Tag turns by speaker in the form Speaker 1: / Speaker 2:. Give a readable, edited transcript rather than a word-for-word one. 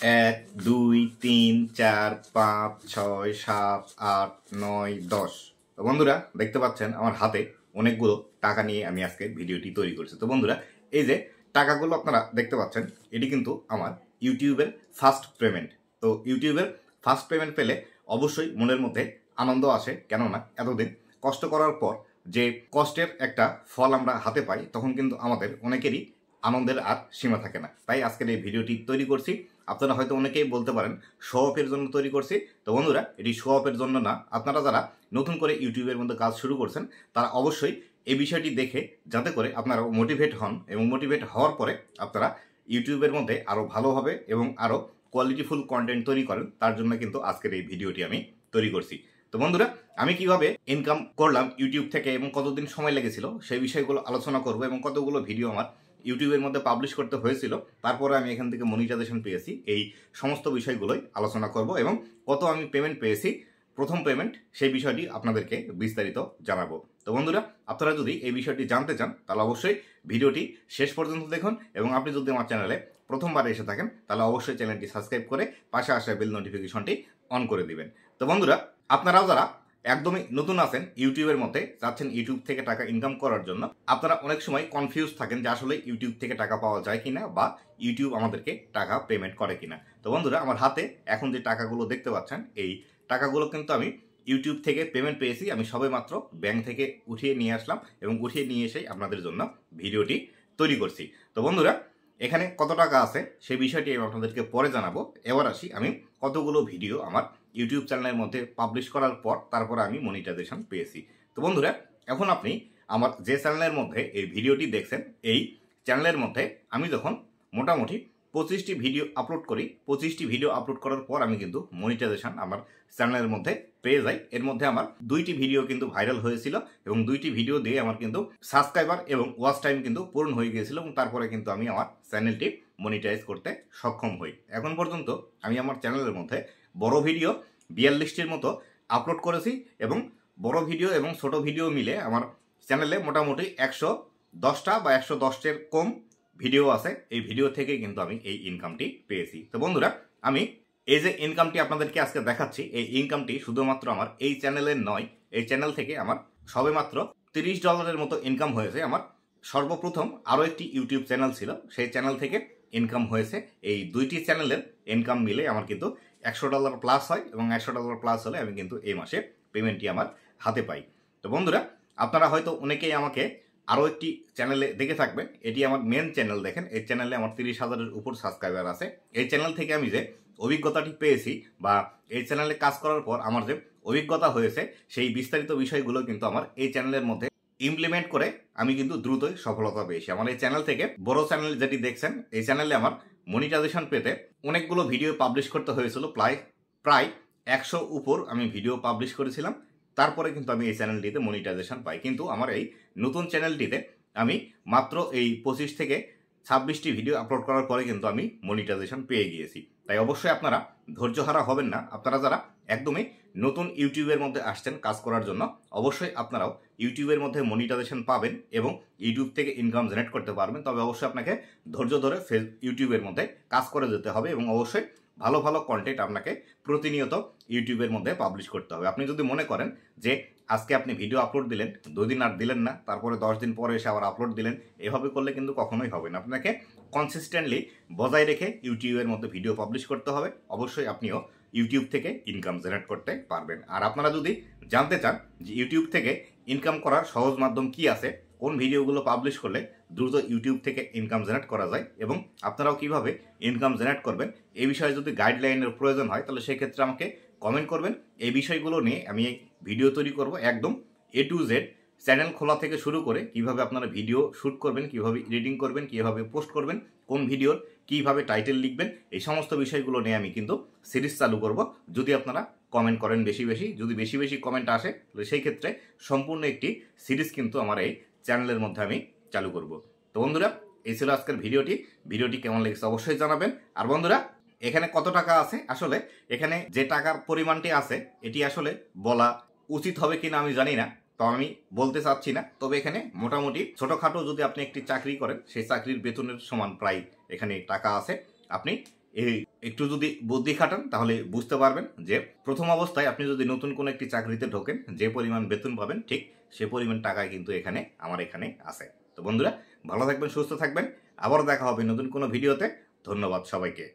Speaker 1: এক, দুই, তিন, চার, পাঁচ, ছয়, সাত, আট, নয়, 10। তো বন্ধুরা দেখতে পাচ্ছেন আমার হাতে অনেকগুলো টাকা নিয়ে আমি আজকে ভিডিওটি তৈরি করছি। তো বন্ধুরা এই যে টাকাগুলো আপনারা দেখতে পাচ্ছেন, এটি কিন্তু আমার ইউটিউবের ফার্স্ট পেমেন্ট। তো ইউটিউবের ফার্স্ট পেমেন্ট পেলে অবশ্যই মনের মধ্যে আনন্দ আসে, কেননা এতদিন কষ্ট করার পর যে কষ্টের একটা ফল আমরা হাতে পাই, তখন কিন্তু আমাদের অনেকেরই আনন্দের আর সীমা থাকে না। তাই আজকের এই ভিডিওটি তৈরি করছি। আপনারা হয়তো অনেকেই বলতে পারেন শো অফের জন্য তৈরি করছি। তো বন্ধুরা এটি শো অফের জন্য না। আপনারা যারা নতুন করে ইউটিউবের মধ্যে কাজ শুরু করছেন তারা অবশ্যই এই বিষয়টি দেখে যাতে করে আপনারা মোটিভেট হন, এবং মোটিভেট হওয়ার পরে আপনারা ইউটিউবের মধ্যে আরও ভালোভাবে এবং আরও কোয়ালিটিফুল কন্টেন্ট তৈরি করেন, তার জন্য কিন্তু আজকের এই ভিডিওটি আমি তৈরি করছি। তো বন্ধুরা আমি কিভাবে ইনকাম করলাম ইউটিউব থেকে এবং কতদিন সময় লেগেছিল সেই বিষয়গুলো আলোচনা করব, এবং কতগুলো ভিডিও আমার ইউটিউবের মধ্যে পাবলিশ করতে হয়েছিল, তারপরে আমি এখান থেকে মনিটাইজেশন পেয়েছি, এই সমস্ত বিষয়গুলোই আলোচনা করব, এবং কত আমি পেমেন্ট পেয়েছি প্রথম পেমেন্ট সেই বিষয়টি আপনাদেরকে বিস্তারিত জানাবো। তো বন্ধুরা আপনারা যদি এই বিষয়টি জানতে চান তাহলে অবশ্যই ভিডিওটি শেষ পর্যন্ত দেখুন, এবং আপনি যদি আমার চ্যানেলে প্রথমবার এসে থাকেন তাহলে অবশ্যই চ্যানেলটি সাবস্ক্রাইব করে পাশে আসা বেল নোটিফিকেশনটি অন করে দিবেন। তো বন্ধুরা আপনারাও যারা একদমই নতুন আছেন ইউটিউবের মধ্যে, চাচ্ছেন ইউটিউব থেকে টাকা ইনকাম করার জন্য, আপনারা অনেক সময় কনফিউজ থাকেন যে আসলে ইউটিউব থেকে টাকা পাওয়া যায় কিনা বা ইউটিউব আমাদেরকে টাকা পেমেন্ট করে কিনা। তো বন্ধুরা আমার হাতে এখন যে টাকাগুলো দেখতে পাচ্ছেন, এই টাকাগুলো কিন্তু আমি ইউটিউব থেকে পেমেন্ট পেয়েছি। আমি সবে মাত্র ব্যাংক থেকে উঠিয়ে নিয়ে আসলাম, এবং উঠিয়ে নিয়ে এসেই আপনাদের জন্য ভিডিওটি তৈরি করছি। তো বন্ধুরা এখানে কত টাকা আছে সেই বিষয়টি আমি আপনাদেরকে পরে জানাবো। এবার আসি আমি কতগুলো ভিডিও আমার ইউটিউব চ্যানেলের মধ্যে পাবলিশ করার পর তারপরে আমি মনিটাইজেশন পেয়েছি। তো বন্ধুরা এখন আপনি আমার যে চ্যানেলের মধ্যে এই ভিডিওটি দেখছেন, এই চ্যানেলের মধ্যে আমি যখন মোটামুটি 25টি ভিডিও আপলোড করি, 25টি ভিডিও আপলোড করার পর আমি কিন্তু মনিটাইজেশন আমার চ্যানেলের মধ্যে পেয়ে যাই। এর মধ্যে আমার 2টি ভিডিও কিন্তু ভাইরাল হয়েছিল, এবং 2টি ভিডিও দিয়ে আমার কিন্তু সাবস্ক্রাইবার এবং ওয়াচ টাইম কিন্তু পূর্ণ হয়ে গিয়েছিল, এবং তারপরে কিন্তু আমি আমার চ্যানেলটি মনিটাইজ করতে সক্ষম হই। এখন পর্যন্ত আমি আমার চ্যানেলের মধ্যে বড় ভিডিও 42টির মতো আপলোড করেছি, এবং বড় ভিডিও এবং ছোট ভিডিও মিলে আমার চ্যানেলে মোটামুটি 110টা বা 110টির কম ভিডিও আছে। এই ভিডিও থেকে কিন্তু আমি এই ইনকামটি পেয়েছি। তো বন্ধুরা আমি এই যে ইনকামটি আপনাদেরকে আজকে দেখাচ্ছি, এই ইনকামটি শুধুমাত্র আমার এই চ্যানেলের নয়, এই চ্যানেল থেকে আমার সবেমাত্র $30 মতো ইনকাম হয়েছে। আমার সর্বপ্রথম আরও একটি ইউটিউব চ্যানেল ছিল, সেই চ্যানেল থেকে ইনকাম হয়েছে। এই 2টি চ্যানেলের ইনকাম মিলে আমার কিন্তু $100 প্লাস হয়, এবং $100 প্লাস হলে আমি কিন্তু এই মাসে পেমেন্টটি আমার হাতে পাই। তো বন্ধুরা আপনারা হয়তো অনেকেই আমাকে আরও একটি চ্যানেলে দেখে থাকবেন, এটি আমার মেন চ্যানেল। দেখেন এই চ্যানেলে আমার 30,000-এর উপর সাবস্ক্রাইবার আছে। এই চ্যানেল থেকে আমি যে অভিজ্ঞতাটি পেয়েছি বা এই চ্যানেলে কাজ করার পর আমার যে অভিজ্ঞতা হয়েছে, সেই বিস্তারিত বিষয়গুলো কিন্তু আমার এই চ্যানেলের মধ্যে ইমপ্লিমেন্ট করে আমি কিন্তু দ্রুতই সফলতা পেয়েছি। আমার এই চ্যানেল থেকে বড় চ্যানেল যেটি দেখছেন, এই চ্যানেলে আমার মনিটাইজেশন পেতে অনেকগুলো ভিডিও পাবলিশ করতে হয়েছিল, প্রায় 100 উপর আমি ভিডিও পাবলিশ করেছিলাম। তারপরে কিন্তু আমি এই চ্যানেলটিতে মনিটাইজেশন পাই। কিন্তু আমার এই নতুন চ্যানেলটিতে আমি মাত্র এই 25 থেকে 26টি ভিডিও আপলোড করার পরে কিন্তু আমি মনিটাইজেশন পেয়ে গিয়েছি। তাই অবশ্যই আপনারা ধৈর্যহারা হবেন না। আপনারা যারা একদমই নতুন ইউটিউবের মধ্যে আসছেন কাজ করার জন্য, অবশ্যই আপনারাও ইউটিউবের মধ্যে মনিটাইজেশন পাবেন এবং ইউটিউব থেকে ইনকাম জেনারেট করতে পারবেন। তবে অবশ্যই আপনাকে ধৈর্য ধরে ইউটিউবের মধ্যে কাজ করে যেতে হবে, এবং অবশ্যই ভালো ভালো কন্টেন্ট আপনাকে প্রতিনিয়ত ইউটিউবের মধ্যে পাবলিশ করতে হবে। আপনি যদি মনে করেন যে আজকে আপনি ভিডিও আপলোড দিলেন, 2 দিন আর দিলেন না, তারপরে 10 দিন পরে এসে আবার আপলোড দিলেন, এভাবে করলে কিন্তু কখনোই হবে না। আপনাকে কনসিস্টেন্টলি বজায় রেখে ইউটিউবের মধ্যে ভিডিও পাবলিশ করতে হবে। অবশ্যই আপনিও ইউটিউব থেকে ইনকাম জেনারেট করতে পারবেন। আর আপনারা যদি জানতে চান যে ইউটিউব থেকে ইনকাম করার সহজ মাধ্যম কি আছে, কোন ভিডিওগুলো পাবলিশ করলে দ্রুত ইউটিউব থেকে ইনকাম জেনারেট করা যায়, এবং আপনারাও কিভাবে ইনকাম জেনারেট করবেন, এই বিষয়ে যদি গাইডলাইনের প্রয়োজন হয় তাহলে সেক্ষেত্রে আমাকে কমেন্ট করবেন। এই বিষয়গুলো নিয়ে আমি ভিডিও তৈরি করব, একদম A to Z, চ্যানেল খোলা থেকে শুরু করে কিভাবে আপনারা ভিডিও শ্যুট করবেন, কিভাবে এডিটিং করবেন, কিভাবে পোস্ট করবেন, কোন ভিডিওর কিভাবে টাইটেল লিখবেন, এই সমস্ত বিষয়গুলো নিয়ে আমি কিন্তু সিরিজ চালু করব। যদি আপনারা কমেন্ট করেন বেশি বেশি, যদি বেশি বেশি কমেন্ট আসে তাহলে সেই ক্ষেত্রে সম্পূর্ণ একটি সিরিজ কিন্তু আমার এই চ্যানেলের মধ্যে আমি চালু করব। তো বন্ধুরা এই ছিল আজকের ভিডিওটি কেমন লেগেছে অবশ্যই জানাবেন। আর বন্ধুরা এখানে কত টাকা আছে, আসলে এখানে যে টাকার পরিমাণটি আছে এটি আসলে বলা উচিত হবে কিনা আমি জানি না, তো আমি বলতে চাচ্ছি না। তবে এখানে মোটামুটি ছোটখাটো যদি আপনি একটি চাকরি করেন, সেই চাকরির বেতনের সমান প্রায় এখানে টাকা আছে। আপনি এই একটু যদি বুদ্ধি খাটান তাহলে বুঝতে পারবেন যে প্রথম অবস্থায় আপনি যদি নতুন কোনো একটি চাকরিতে ঢোকেন যে পরিমাণ বেতন পাবেন ঠিক সে পরিমাণ টাকা কিন্তু আমার এখানে আছে। তো বন্ধুরা, ভালো থাকবেন, সুস্থ থাকবেন, আবারও দেখা হবে নতুন কোনো ভিডিওতে। ধন্যবাদ সবাইকে।